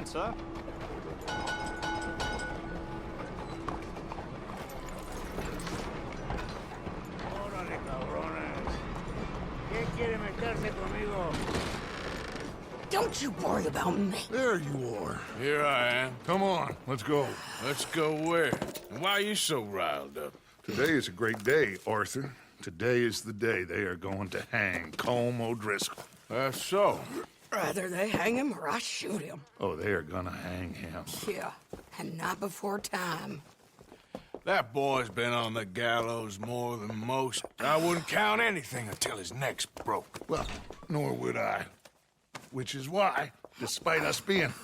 morning, sir. Órale, cabrones. ¿Qué quiere meterse conmigo? Don't you worry about me. There you are. Here I am. Come on, let's go. Let's go where? And why are you so riled up? Today is a great day, Arthur. Today is the day they are going to hang Colm O'Driscoll. That's so. Either they hang him or I shoot him. Oh, they are gonna hang him. Yeah, and not before time. That boy's been on the gallows more than most. I wouldn't count anything until his neck's broke. Well, nor would I. Which is why, despite us being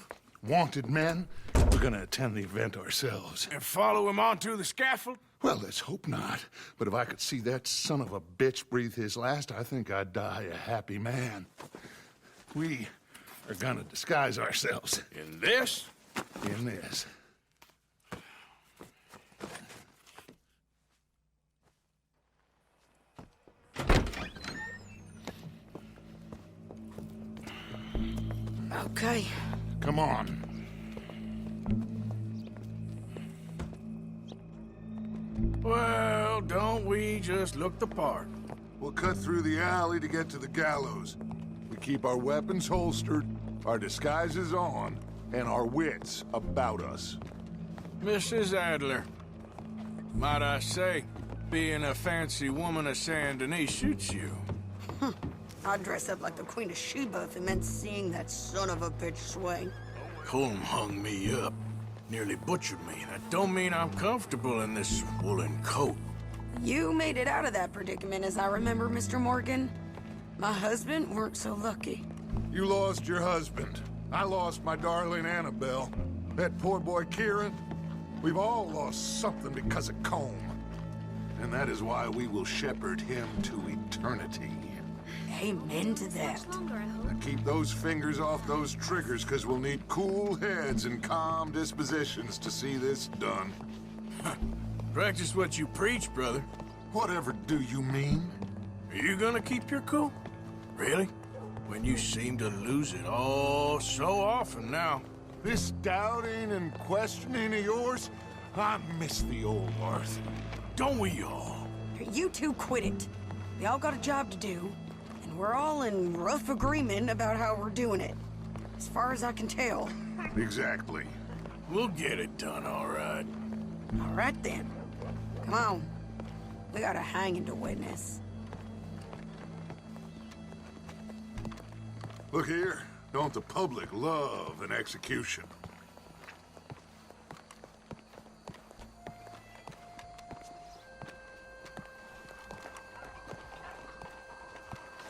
wanted men, we're gonna attend the event ourselves. And follow him onto the scaffold? Well, let's hope not. But if I could see that son of a bitch breathe his last, I think I'd die a happy man. We are gonna disguise ourselves In this? in this. Okay. Come on. Well, don't we just look the part? We'll cut through the alley to get to the gallows. We keep our weapons holstered, our disguises on, and our wits about us. Mrs. Adler, might I say, being a fancy woman of Saint Denis shoots you. I'd dress up like the Queen of Sheba if it meant seeing that son of a bitch swing. Colm hung me up, nearly butchered me. That don't mean I'm comfortable in this woolen coat. You made it out of that predicament, as I remember, Mr. Morgan. My husband weren't so lucky. You lost your husband. I lost my darling Annabelle. That poor boy Kieran. We've all lost something because of Colm. And that is why we will shepherd him to eternity. Amen to that. Now keep those fingers off those triggers, because we'll need cool heads and calm dispositions to see this done. Practice what you preach, brother. Whatever do you mean? Are you gonna keep your cool? Really? When you seem to lose it all so often now. This doubting and questioning of yours, I miss the old Arthur. Don't we all? You two quit it. We all got a job to do, and we're all in rough agreement about how we're doing it. As far as I can tell. Exactly. We'll get it done, all right. All right then. Come on. We got a hanging to witness. Look here, don't the public love an execution?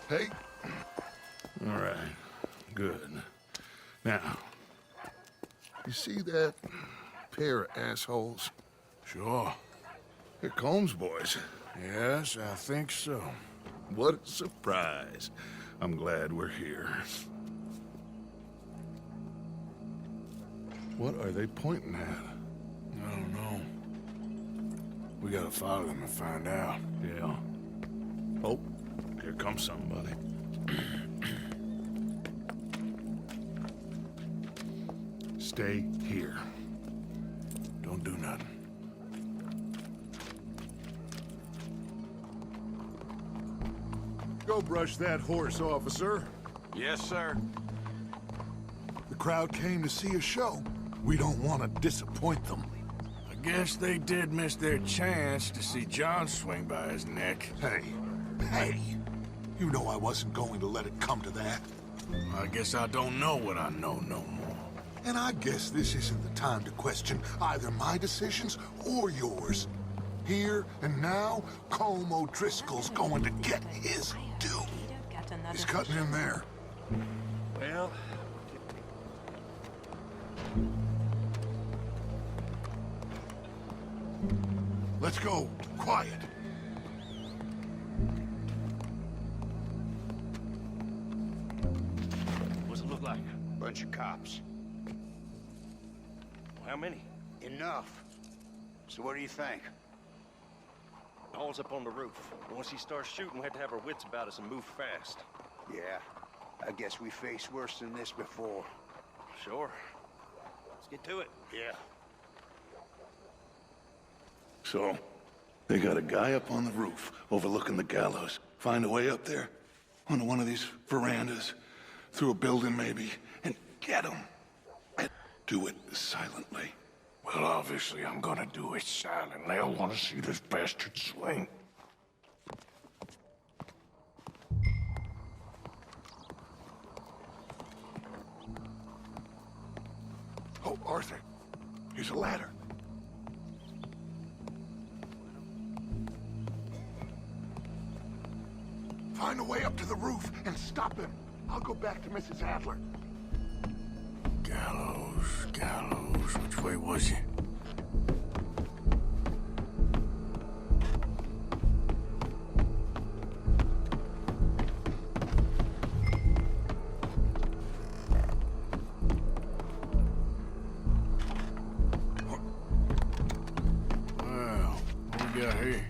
Hey. All right. Good. Now, you see that pair of assholes? Sure. They're Colm's boys. Yes, I think so. What a surprise. I'm glad we're here. What are they pointing at? I don't know. We gotta follow them and find out. Yeah. Oh, here comes somebody. Stay here. Don't do nothing. Go brush that horse, officer. Yes, sir. The crowd came to see a show. We don't want to disappoint them. I guess they did miss their chance to see John swing by his neck. Hey, you know I wasn't going to let it come to that. I guess I don't know what I know no more. And I guess this isn't the time to question either my decisions or yours. Here and now, Colm O'Driscoll's going to get his due. He's cutting in there. Well, Let's go. Quiet. what's it look like? Bunch of cops. How many? Enough. So what do you think? All's up on the roof. Once he starts shooting, we have to have our wits about us and move fast. Yeah, I guess we faced worse than this before. Sure. Let's get to it. Yeah. So, they got a guy up on the roof overlooking the gallows. Find a way up there, onto one of these verandas, through a building maybe, and get him. And do it silently. Well, obviously I'm gonna do it silently. I want to see this bastard swing. Oh, Arthur, here's a ladder. Find a way up to the roof and stop him. I'll go back to Mrs. Adler. Gallows. Which way was he? Well, what we got here?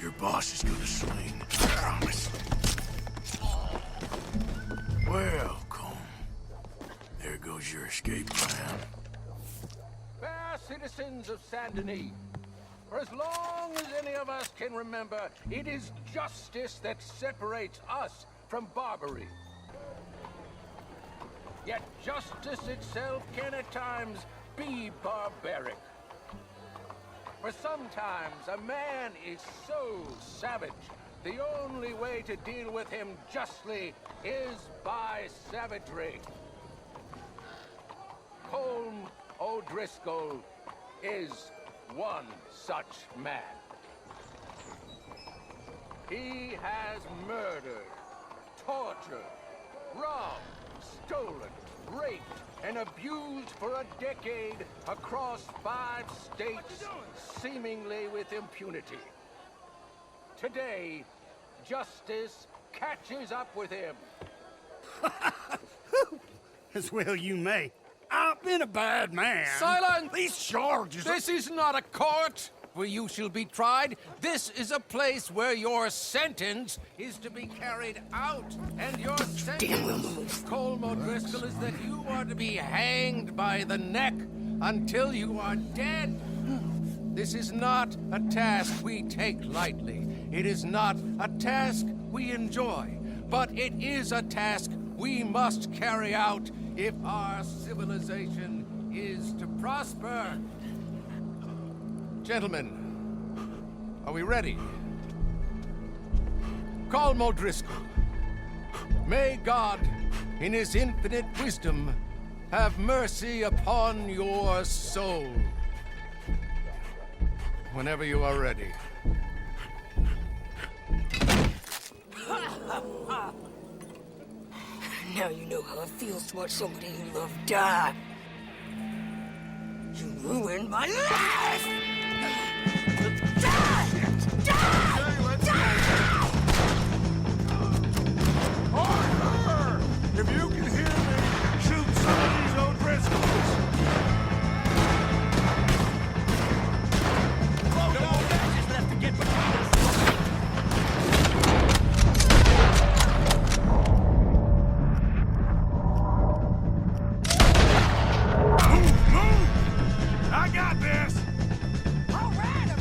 Your boss is gonna swing, I promise. Well, Colm, there goes your escape plan. Fair citizens of Saint Denis, for as long as any of us can remember, it is justice that separates us from Barbary. Yet justice itself can at times be barbaric. For sometimes a man is so savage, the only way to deal with him justly is by savagery. Colm O'Driscoll is one such man. He has murdered, tortured, robbed, stolen, raped, and abused for a decade across 5 states, seemingly with impunity. Today, justice catches up with him. As well you may. I've been a bad man. Silence! These charges are... This is not a court where you shall be tried. This is a place where your sentence is to be carried out. And your sentence, Colm O'Driscoll, is that you are to be hanged by the neck until you are dead. This is not a task we take lightly. It is not a task we enjoy. But it is a task we must carry out if our civilization is to prosper. Gentlemen, are we ready? Colm O'Driscoll, may God, in his infinite wisdom, have mercy upon your soul. Whenever you are ready. Now you know how it feels to watch somebody you love die. You ruined my life! Arthur! If you can hear me, shoot some of these O'Driscolls! No more matches left to get between us. I got this! All right, I'm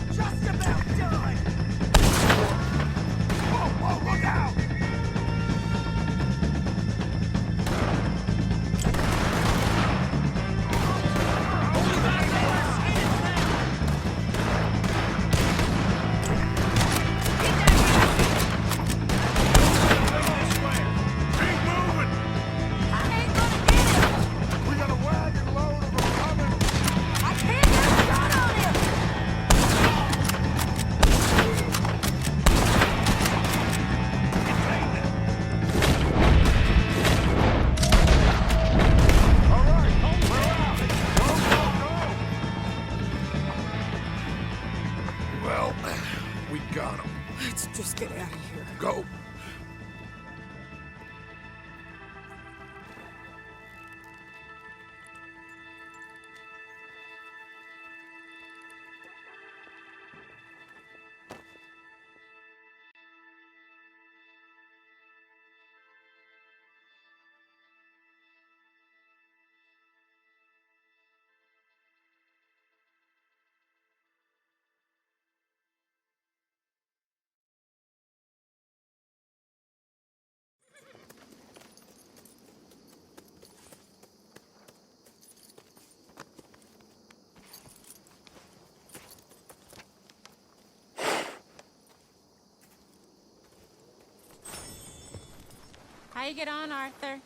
you get on, Arthur?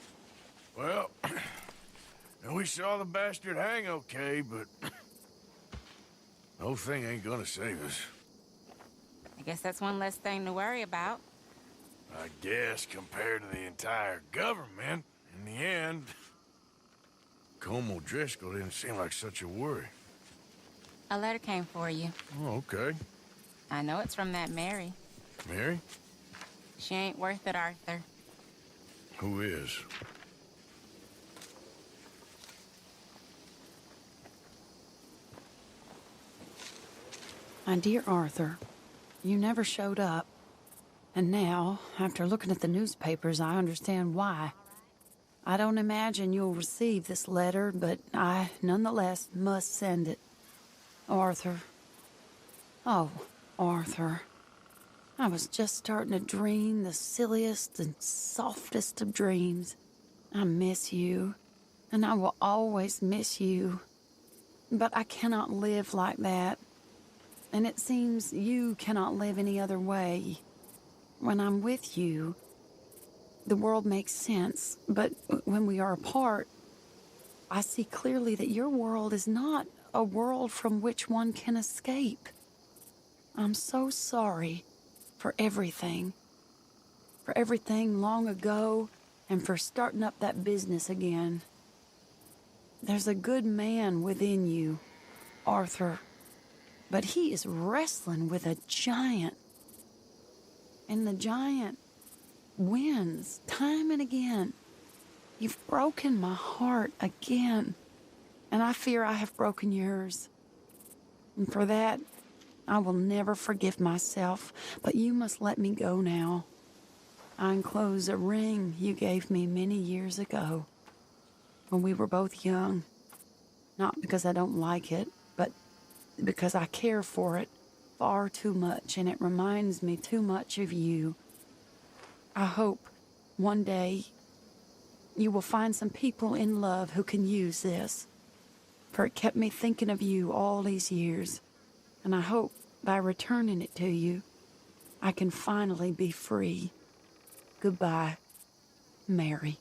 Well, we saw the bastard hang okay, but the whole thing ain't gonna save us. I guess that's one less thing to worry about. I guess compared to the entire government, in the end, Colm O'Driscoll didn't seem like such a worry. A letter came for you. Oh, okay. I know it's from that Mary. Mary? She ain't worth it, Arthur. Who is? My dear Arthur, you never showed up. And now, after looking at the newspapers, I understand why. I don't imagine you'll receive this letter, but I, nonetheless, must send it. Arthur. Oh, Arthur. I was just starting to dream the silliest and softest of dreams. I miss you, and I will always miss you. But I cannot live like that. And it seems you cannot live any other way. When I'm with you, the world makes sense, but when we are apart, I see clearly that your world is not a world from which one can escape. I'm so sorry for everything long ago, and for starting up that business again. There's a good man within you, Arthur, but he is wrestling with a giant. And the giant wins time and again. You've broken my heart again, and I fear I have broken yours. And for that, I will never forgive myself, but you must let me go now. I enclose a ring you gave me many years ago, when we were both young. Not because I don't like it, but because I care for it far too much, and it reminds me too much of you. I hope one day you will find some people in love who can use this, for it kept me thinking of you all these years, and I hope by returning it to you, I can finally be free. Goodbye, Mary.